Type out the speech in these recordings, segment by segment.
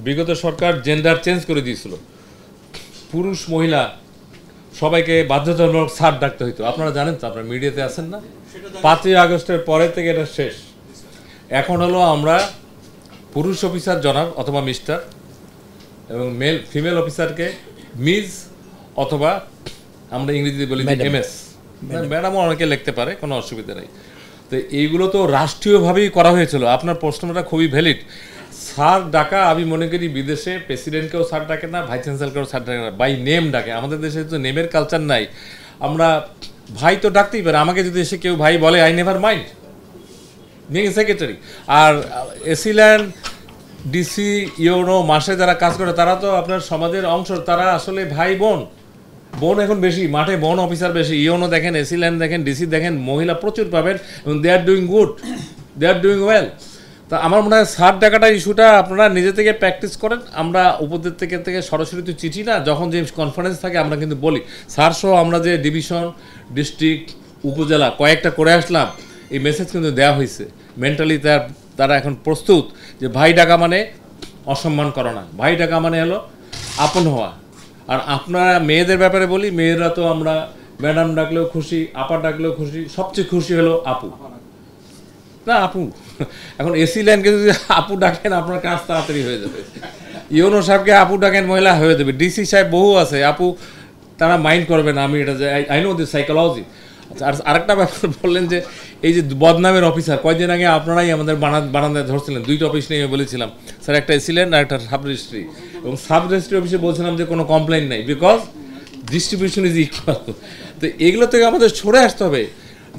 বিগত সরকার gender change করে দিয়েছিল, পুরুষ মহিলা সবাইকে বাধ্যতামূলক স্যার ডাকতে হইতো। আপনারা জানেন তো, আপনারা মিডিয়াতে আছেন না? 5ই আগস্টের পরে থেকে এটা শেষ। এখন হলো আমরা পুরুষ অফিসার জনাব অথবা মিস্টার, এবং ফিমেল অফিসারকে মিস অথবা আমরা ইংরেজিতে বলি MS। ম্যাডামও অনেকে লিখতে পারে, কোনো অসুবিধা নেই। তো এইগুলো তো রাষ্ট্রীয়ভাবেই করা হয়েছিল। আপনার প্রশ্নটা খুবই ভ্যালিড। স্যার ডাকা, আমি মনে করি বিদেশে প্রেসিডেন্টকেও স্যার ডাকে না, ভাইস চ্যান্সেলরকেও স্যার ডাকে না, বাই নেম ডাকে। আমাদের দেশে তো নেমের কালচার নাই। আমরা ভাই তো ডাকতেই পারে, আমাকে যদি এসে কেউ ভাই বলে, I never mind being secretary. আর এসিল্যান্ড, ডিসি, ইউনো, মাসে যারা কাজ করে তারা তো আপনার সমাজের অংশ, তারা আসলে ভাই বোন। বোন এখন বেশি, মাঠে বোন অফিসার বেশি। ইউনো দেখেন, এসিল্যান্ড দেখেন, ডিসি দেখেন, মহিলা প্রচুর পাবেন এবং they are doing good, they are doing well. তা আমার মনে হয় স্যার ডাকাটা ইস্যুটা আপনারা নিজে থেকে প্র্যাকটিস করেন। আমরা উপদের থেকে সরাসরি তো চিঠি না, যখন যে কনফারেন্স থাকে আমরা কিন্তু বলি স্যার সহ আমরা যে ডিভিশন, ডিস্ট্রিক্ট, উপজেলা কয়েকটা করে আসলাম, এই মেসেজ কিন্তু দেওয়া হয়েছে। মেন্টালি তারা এখন প্রস্তুত যে ভাই ডাকা মানে অসম্মান করা না, ভাই ডাকা মানে হলো আপন হওয়া। আর আপনারা মেয়েদের ব্যাপারে বলি, মেয়েরা তো আমরা ম্যাডাম ডাকলেও খুশি, আপা ডাকলেও খুশি, সবচেয়ে খুশি হলো আপু না আপু। এখন এসিল্যান্ডকে যদি আপু ডাকেন আপনার কাজ তাড়াতাড়ি হয়ে যাবে। ইউনো সাহেবকে আপু ডাকেন, মহিলা হয়ে যাবে। ডিসি সাহেব বহু আছে আপু, তারা মাইন্ড করবে না। আমি এটা আই নো দিস সাইকোলজি। আচ্ছা, আর আরেকটা ব্যাপার বললেন যে এই যে বদনামের অফিসার, কয়েকদিন আগে আপনারাই আমাদের বারান্দায় ধরছিলেন, 2টা অফিস নিয়ে বলেছিলাম স্যার, একটা এসিল্যান্ড আর একটা সাব রেজিস্ট্রি। এবং সাব রেজিস্ট্রি অফিসে বলছিলাম যে কোনো কমপ্লেন নাই, বিকজ ডিস্ট্রিবিউশন ইজ ইকুয়াল। তো এগুলো থেকে আমাদের সরে আসতে হবে।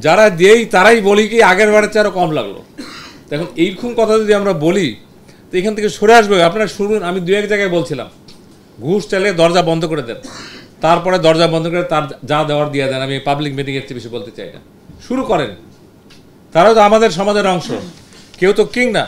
যারা দেই তারাই বলি কি আগের বারের চেয়ে আরও কম লাগলো। এখন এইরকম কথা যদি আমরা বলি তো এখান থেকে সরে আসবে। আপনারা শুনুন, আমি 2-1 জায়গায় বলছিলাম ঘুষ চাইলে দরজা বন্ধ করে দেন, তারপরে দরজা বন্ধ করে তার যা দেওয়ার দিয়ে দেন। আমি পাবলিক মিটিংয়ের চেয়ে বেশি বলতে চাই না। শুরু করেন, তারাও তো আমাদের সমাজের অংশ, কেউ তো কিং না।